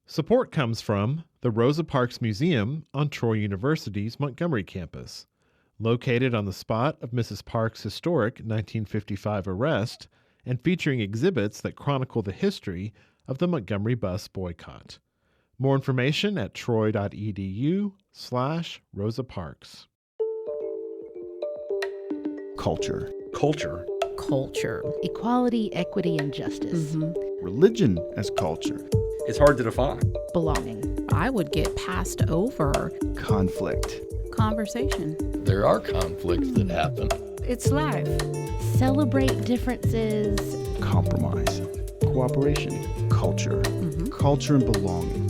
Support comes from the Rosa Parks Museum on Troy University's Montgomery campus. Located on the spot of Mrs. Parks' historic 1955 arrest and featuring exhibits that chronicle the history of the Montgomery bus boycott. More information at troy.edu/Rosa Parks. Culture. Culture. Culture. Equality, equity, and justice. Religion as culture. It's hard to define. Belonging. I would get passed over. Conflict. Conversation. There are conflicts that happen. It's life. Celebrate differences. Compromise. Cooperation. Culture. Culture and belonging.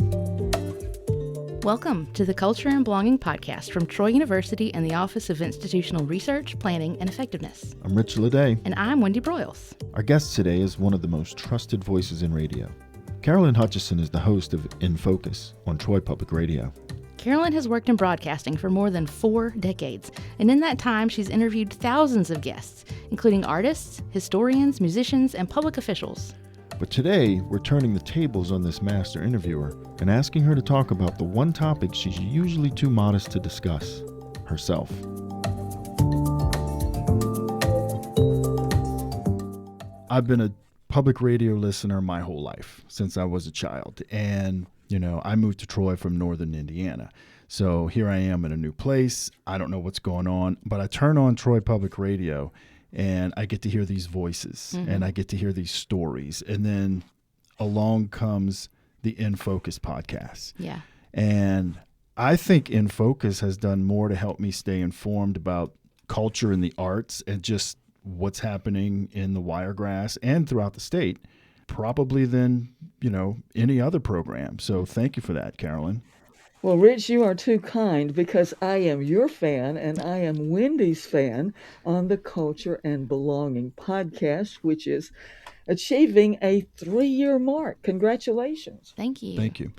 Welcome to the Culture and Belonging podcast from Troy University and the Office of Institutional Research, Planning, and Effectiveness. I'm Rich and Ledet. And I'm Wendy Broyles. Our guest today is one of the most trusted voices in radio. Carolyn Hutcheson is the host of In Focus on Troy Public Radio. Carolyn has worked in broadcasting for more than 4 decades, and in that time she's interviewed thousands of guests, including artists, historians, musicians, and public officials. But today, we're turning the tables on this master interviewer and asking her to talk about the one topic she's usually too modest to discuss, herself. I've been a public radio listener my whole life, since I was a child. And, I moved to Troy from northern Indiana. So here I am in a new place. I don't know what's going on, but I turn on Troy Public Radio and I get to hear these voices and I get to hear these stories. And then along comes the In Focus podcast. Yeah. And I think In Focus has done more to help me stay informed about culture and the arts and just what's happening in the Wiregrass and throughout the state, probably than, any other program. So thank you for that, Carolyn. Well, Rich, you are too kind because I am your fan and I am Wendy's fan on the Culture and Belonging podcast, which is achieving a 3-year mark. Congratulations. Thank you. Thank you.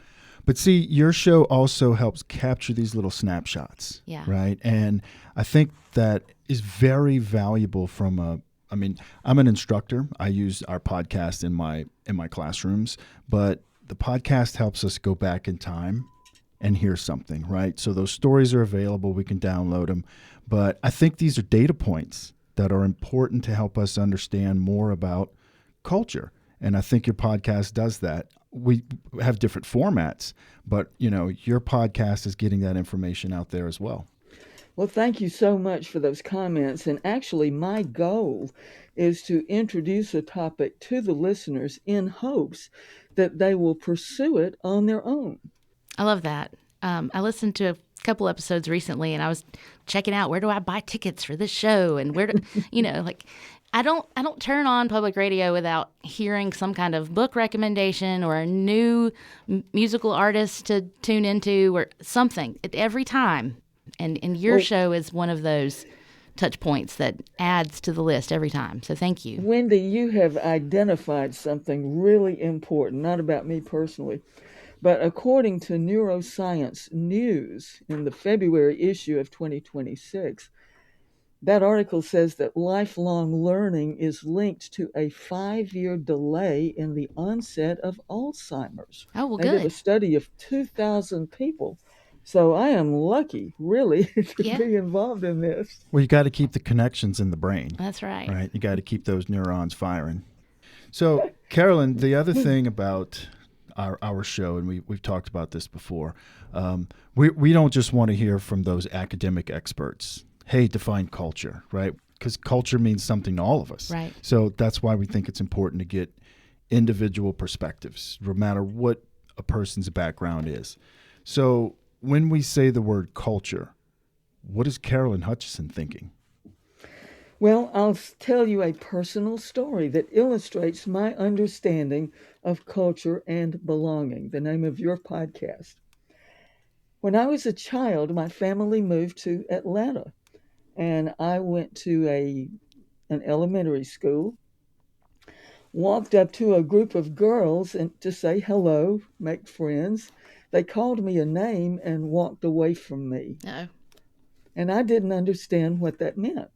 But see, your show also helps capture these little snapshots, right? And I think that is very valuable I'm an instructor. I use our podcast in my classrooms, but the podcast helps us go back in time and hear something, right? So those stories are available. We can download them. But I think these are data points that are important to help us understand more about culture. And I think your podcast does that. We have different formats, but, your podcast is getting that information out there as well. Well, thank you so much for those comments. And actually, my goal is to introduce a topic to the listeners in hopes that they will pursue it on their own. I love that. I listened to a couple episodes recently, and I was checking out where do I buy tickets for this show, and where do I don't turn on public radio without hearing some kind of book recommendation or a new musical artist to tune into or something every time. And your show is one of those touch points that adds to the list every time. So thank you. Wendy, you have identified something really important, not about me personally. But according to Neuroscience News in the February issue of 2026, that article says that lifelong learning is linked to a 5-year delay in the onset of Alzheimer's. Oh, well, They good. did a study of 2,000 people. So I am lucky, really, to be involved in this. Well, you got to keep the connections in the brain. That's right. Right? You got to keep those neurons firing. So, Carolyn, the other thing about our show, and we've talked about this before, we don't just want to hear from those academic experts. Hey, define culture, right? Because culture means something to all of us. Right. So that's why we think it's important to get individual perspectives, no matter what a person's background is. So when we say the word culture, what is Carolyn Hutcheson thinking? Well, I'll tell you a personal story that illustrates my understanding of culture and belonging, the name of your podcast. When I was a child, my family moved to Atlanta, and I went to an elementary school, walked up to a group of girls and to say hello, make friends. They called me a name and walked away from me. No. And I didn't understand what that meant.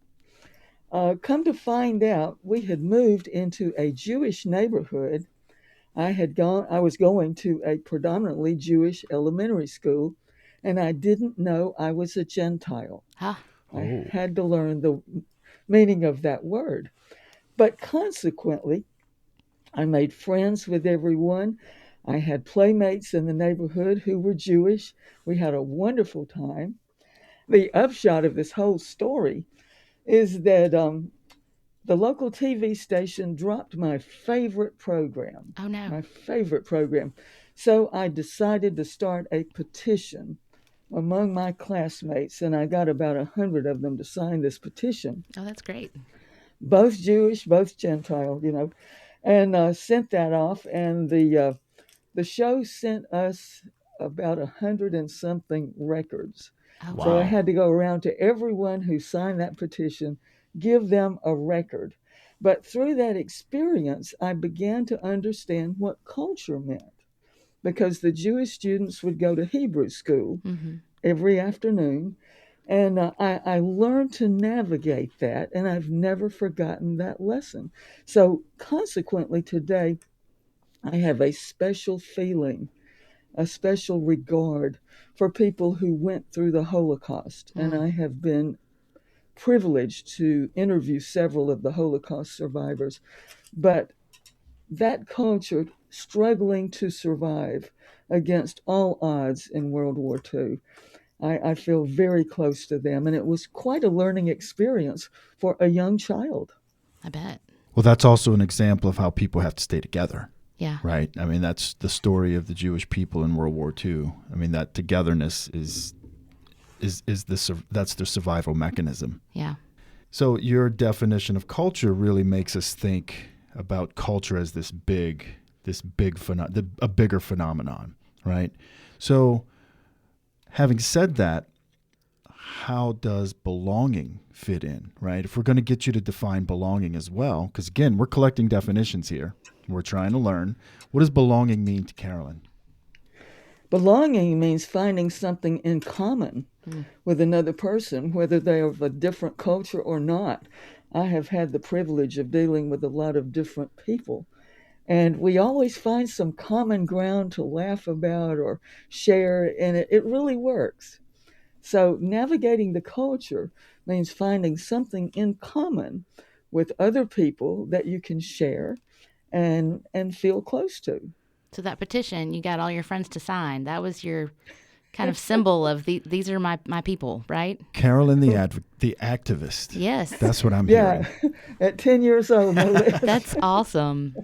Come to find out, we had moved into a Jewish neighborhood I was going to a predominantly Jewish elementary school, and I didn't know I was a Gentile. Huh. I had to learn the meaning of that word. But consequently, I made friends with everyone. I had playmates in the neighborhood who were Jewish. We had a wonderful time. The upshot of this whole story is that the local TV station dropped my favorite program. Oh, no. My favorite program. So I decided to start a petition among my classmates, and I got about 100 of them to sign this petition. Oh, that's great. Both Jewish, both Gentile, and sent that off. And the show sent us about 100 and something records. Oh, So I wow. had to go around to everyone who signed that petition, give them a record. But through that experience, I began to understand what culture meant, because the Jewish students would go to Hebrew school every afternoon. And I learned to navigate that, and I've never forgotten that lesson. So consequently, today, I have a special feeling, a special regard for people who went through the Holocaust. And I have been privileged to interview several of the Holocaust survivors. But that culture struggling to survive against all odds in World War II, I feel very close to them. And it was quite a learning experience for a young child. I bet. Well, that's also an example of how people have to stay together. Yeah. Right. I mean, that's the story of the Jewish people in World War II. I mean, that togetherness is that's their survival mechanism. Yeah. So your definition of culture really makes us think about culture as a bigger phenomenon, right? So having said that, how does belonging fit in, right? If we're going to get you to define belonging as well, because again, we're collecting definitions here. We're trying to learn. What does belonging mean to Carolyn? Belonging means finding something in common with another person, whether they are of a different culture or not. I have had the privilege of dealing with a lot of different people, and we always find some common ground to laugh about or share, and it really works. So navigating the culture means finding something in common with other people that you can share and feel close to. So that petition, you got all your friends to sign. That was your kind of symbol of these are my people, right? Carolyn, the activist. Yes. That's what I'm hearing. At 10 years old, no less. That's awesome.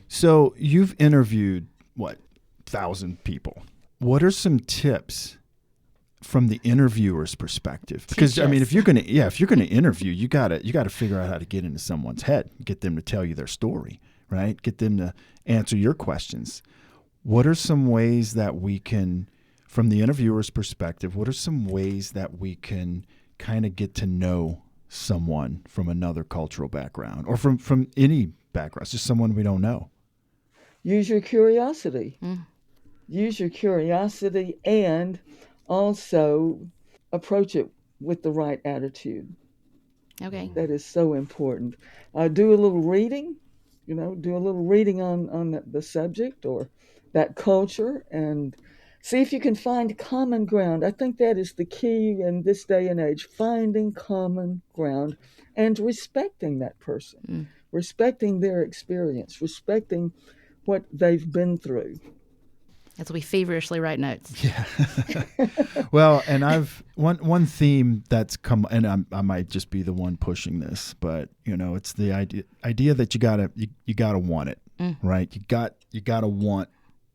So you've interviewed, 1,000 people. What are some tips from the interviewer's perspective? Because I mean, if you're gonna interview, you gotta figure out how to get into someone's head, get them to tell you their story, right? Get them to answer your questions. What are some ways that we can, from the interviewer's perspective, what are some ways that we can kind of get to know someone from another cultural background or from any background, just someone we don't know? Use your curiosity. Use your curiosity, and also approach it with the right attitude. Okay. That is so important. Do a little reading, do a little reading on the subject or that culture, and see if you can find common ground. I think that is the key in this day and age, finding common ground and respecting that person, respecting their experience, respecting what they've been through. As we feverishly write notes. Yeah. Well, and I've one theme that's come, and I might just be the one pushing this, but it's the idea that you gotta want it, right? You gotta want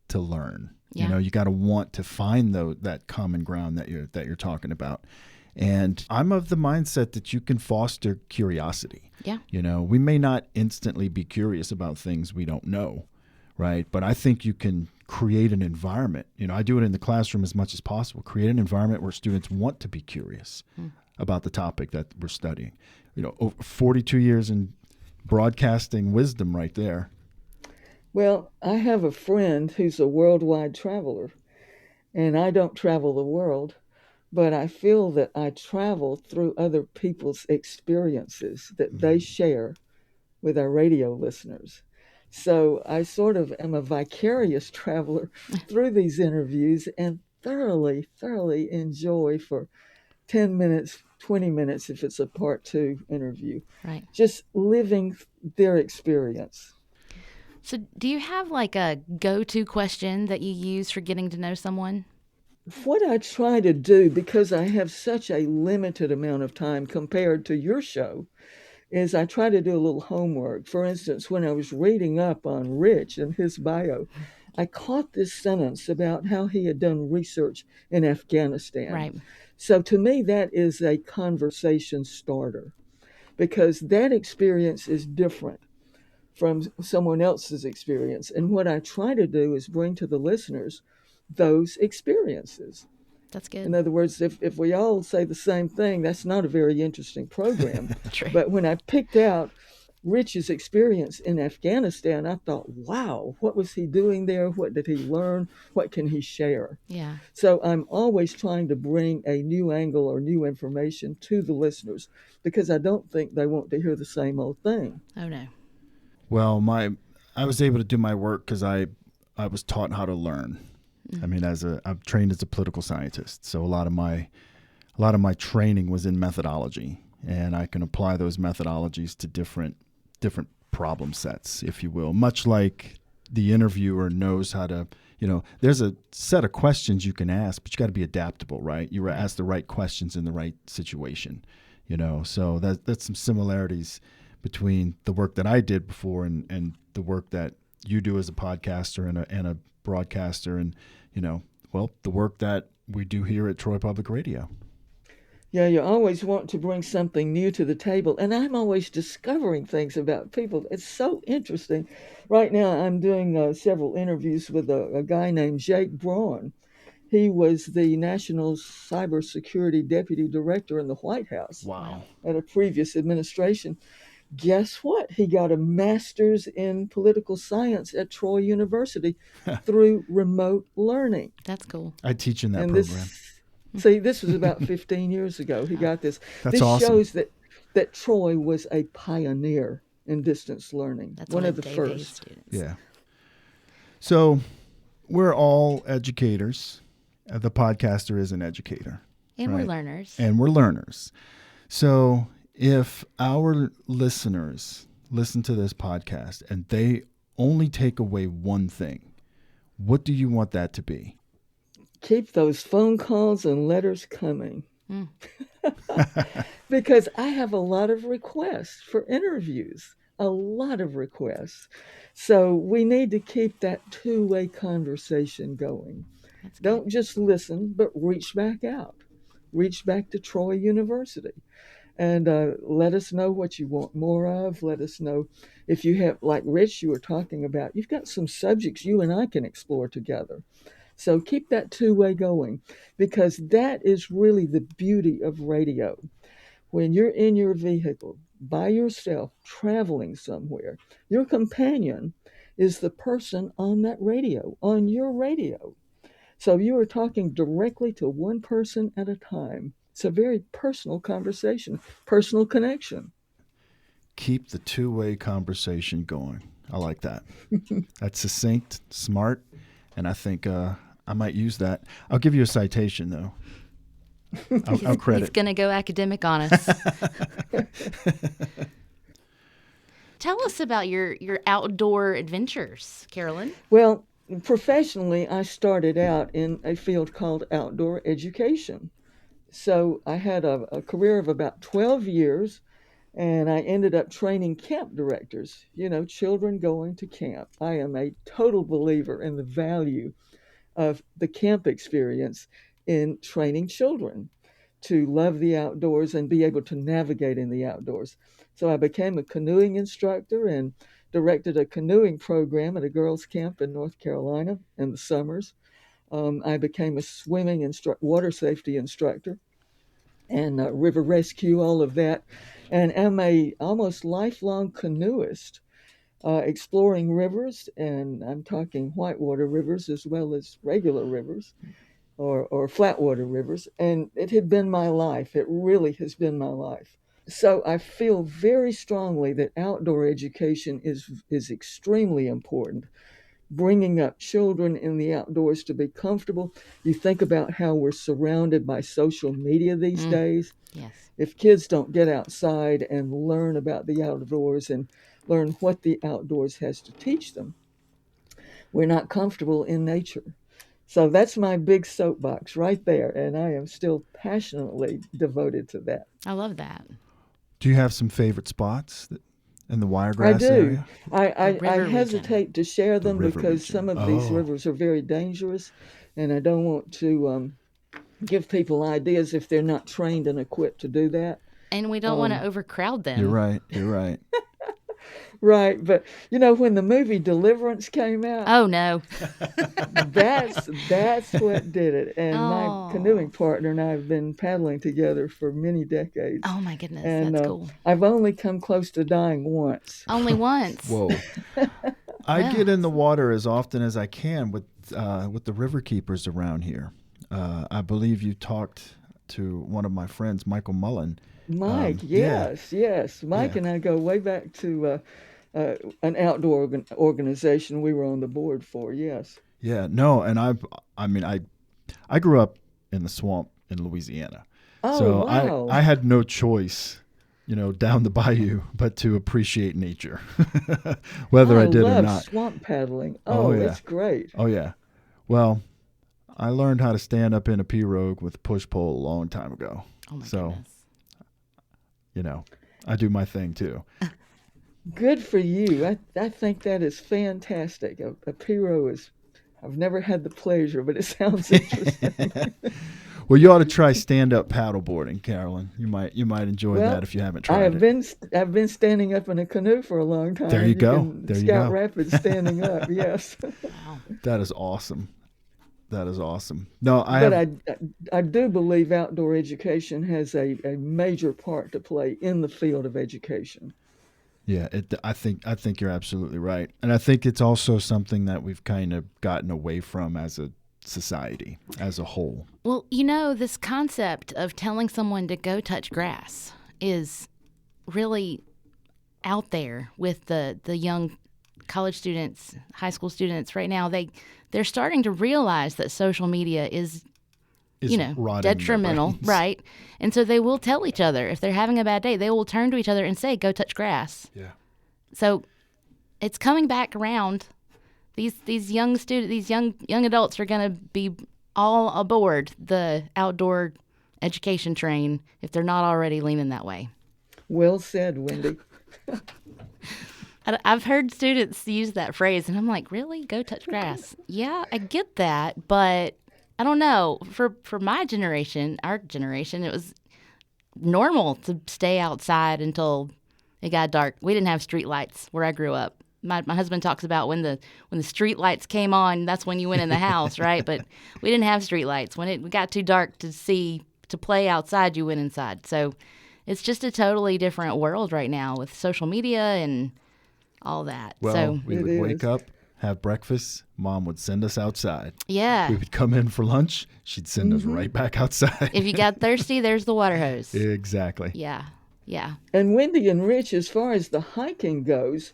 to learn. Yeah. You gotta want to find that common ground that you're talking about. And I'm of the mindset that you can foster curiosity. Yeah. We may not instantly be curious about things we don't know, right? But I think you can create an environment. I do it in the classroom as much as possible. Create an environment where students want to be curious about the topic that we're studying. 42 years in broadcasting wisdom right there. Well, I have a friend who's a worldwide traveler, and I don't travel the world, but I feel that I travel through other people's experiences that they share with our radio listeners. So I sort of am a vicarious traveler through these interviews and thoroughly enjoy for 10 minutes, 20 minutes if it's a part two interview. Right. Just living their experience. So, do you have like a go-to question that you use for getting to know someone? What I try to do, because I have such a limited amount of time compared to your show, is I try to do a little homework. For instance, when I was reading up on Rich and his bio, I caught this sentence about how he had done research in Afghanistan. Right. So to me, that is a conversation starter because that experience is different from someone else's experience. And what I try to do is bring to the listeners those experiences. That's good. In other words, if we all say the same thing, that's not a very interesting program. True. But when I picked out Rich's experience in Afghanistan, I thought, wow, what was he doing there? What did he learn? What can he share? Yeah. So I'm always trying to bring a new angle or new information to the listeners because I don't think they want to hear the same old thing. Oh, no. Well, I was able to do my work because I was taught how to learn. I mean, I'm trained as a political scientist, so a lot of my training was in methodology, and I can apply those methodologies to different problem sets, if you will. Much like the interviewer knows how to, there's a set of questions you can ask, but you got to be adaptable, right? You ask the right questions in the right situation, So that's some similarities between the work that I did before and the work that you do as a podcaster and a broadcaster and, the work that we do here at Troy Public Radio. Yeah, you always want to bring something new to the table. And I'm always discovering things about people. It's so interesting. Right now, I'm doing several interviews with a guy named Jake Braun. He was the National Cybersecurity Deputy Director in the White House. Wow. At a previous administration. Guess what? He got a master's in political science at Troy University through remote learning. That's cool. I teach in that program. This was about 15 years ago. He got this. That's this awesome. shows that Troy was a pioneer in distance learning. That's one of the first. Students. Yeah. So we're all educators. The podcaster is an educator. And right? we're learners. And we're learners. So if our listeners listen to this podcast and they only take away one thing, what do you want that to be? Keep those phone calls and letters coming. Because I have a lot of requests for interviews, a lot of requests. So we need to keep that two-way conversation going. Don't just listen, but reach back out. Reach back to Troy University. And let us know what you want more of. Let us know if you have, like Rich, you were talking about, you've got some subjects you and I can explore together. So keep that two-way going because that is really the beauty of radio. When you're in your vehicle, by yourself, traveling somewhere, your companion is the person on that radio, on your radio. So you are talking directly to one person at a time. It's a very personal conversation, personal connection. Keep the two-way conversation going. I like that. That's succinct, smart, and I think I might use that. I'll give you a citation, though. I'll credit. He's going to go academic on us. Tell us about your outdoor adventures, Carolyn. Well, professionally, I started out in a field called outdoor education. So I had a career of about 12 years, and I ended up training camp directors, children going to camp. I am a total believer in the value of the camp experience in training children to love the outdoors and be able to navigate in the outdoors. So I became a canoeing instructor and directed a canoeing program at a girls' camp in North Carolina in the summers. I became a swimming water safety instructor and river rescue, all of that, and am a almost lifelong canoeist, exploring rivers, and I'm talking whitewater rivers as well as regular rivers or flatwater rivers. And it had been my life. It really has been my life. So I feel very strongly that outdoor education is extremely important. Bringing up children in the outdoors to be comfortable. You think about how we're surrounded by social media these days. Yes. If kids don't get outside and learn about the outdoors and learn what the outdoors has to teach them, we're not comfortable in nature. So that's my big soapbox right there, and I am still passionately devoted to that. I love that. Do you have some favorite spots in the I Wiregrass do. area? I river hesitate to share them river because region. some of these rivers are very dangerous, and I don't want to give people ideas if they're not trained and equipped to do that. And we don't want to overcrowd them. You're right. You're right. Right, but when the movie Deliverance came out, Oh, no. that's what did it. And my canoeing partner and I have been paddling together for many decades. Oh, my goodness. And That's cool. I've only come close to dying once. Only once. Whoa. I get in the water as often as I can with the river keepers around here. I believe you talked to one of my friends, Michael Mullen. Mike, yes. Mike and I go way back to an outdoor organization we were on the board for, yes. Yeah, no, and I grew up in the swamp in Louisiana. Oh, so wow. I had no choice, down the bayou, but to appreciate nature, whether I did or not. I love swamp paddling. Oh, yeah. It's great. Oh, yeah. Well, I learned how to stand up in a pirogue with a push pole a long time ago. Oh, my so, goodness. I do my thing too. Good for you. I think that is fantastic. A pirogue I've never had the pleasure, but it sounds interesting. Well, you ought to try stand-up paddleboarding, Carolyn. You might enjoy that if you haven't tried it. I've been standing up in a canoe for a long time. There you go. There you go. Scout Rapids standing up. Yes. Wow. That is awesome. I do believe outdoor education has a major part to play in the field of education. Yeah, I think you're absolutely right, and I think it's also something that we've kind of gotten away from as a society as a whole. Well, this concept of telling someone to go touch grass is really out there with the young college students, high school students right now. They're starting to realize that social media is detrimental, right? And so they will tell each other if they're having a bad day, they will turn to each other and say, "Go touch grass." Yeah. So it's coming back around. These young students, these young adults are going to be all aboard the outdoor education train if they're not already leaning that way. Well said, Wendy. I've heard students use that phrase, and I'm like, really? Go touch grass? Yeah, I get that, but I don't know. For my generation, our generation, it was normal to stay outside until it got dark. We didn't have street lights where I grew up. My husband talks about when the street lights came on, that's when you went in the house, right? But we didn't have street lights. When it got too dark to play outside, you went inside. So it's just a totally different world right now with social media and all that. Well, so we would wake up, have breakfast. Mom would send us outside. Yeah. We would come in for lunch. She'd send us right back outside. If you got thirsty, there's the water hose. Exactly. Yeah. And Wendy and Rich, as far as the hiking goes,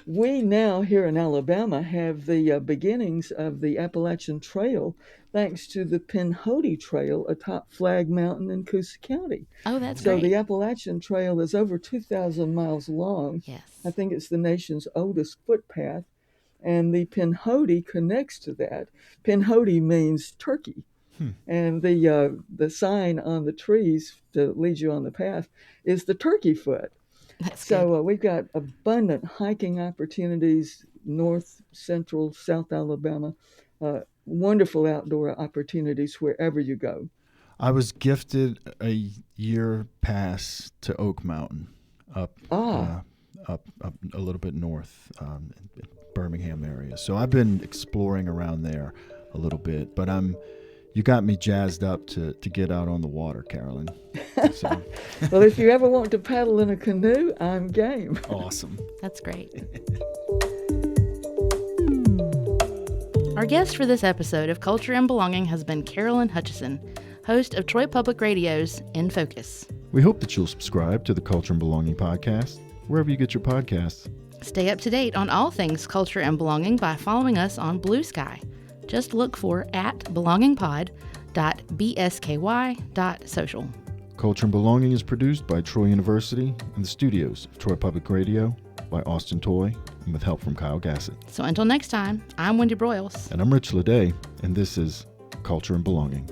we now here in Alabama have the beginnings of the Appalachian Trail thanks to the Pinhoti Trail atop Flag Mountain in Coosa County. Oh, that's so great. So the Appalachian Trail is over 2,000 miles long. Yes. I think it's the nation's oldest footpath. And the Pinhoti connects to that. Pinhoti means turkey. And the sign on the trees to lead you on the path is the turkey foot. That's so we've got abundant hiking opportunities, north, central, south Alabama, wonderful outdoor opportunities wherever you go. I was gifted a year pass to Oak Mountain up a little bit north, Birmingham area. So I've been exploring around there a little bit, but you got me jazzed up to get out on the water, Carolyn. So. Well, if you ever want to paddle in a canoe, I'm game. Awesome. That's great. Our guest for this episode of Culture and Belonging has been Carolyn Hutcheson, host of Troy Public Radio's In Focus. We hope that you'll subscribe to the Culture and Belonging podcast, wherever you get your podcasts. Stay up to date on all things culture and belonging by following us on Blue Sky. Just look for @belongingpod.bsky.social. Culture and Belonging is produced by Troy University and the studios of Troy Public Radio by Austin Toy and with help from Kyle Gassett. So until next time, I'm Wendy Broyles. And I'm Rich Ledet, and this is Culture and Belonging.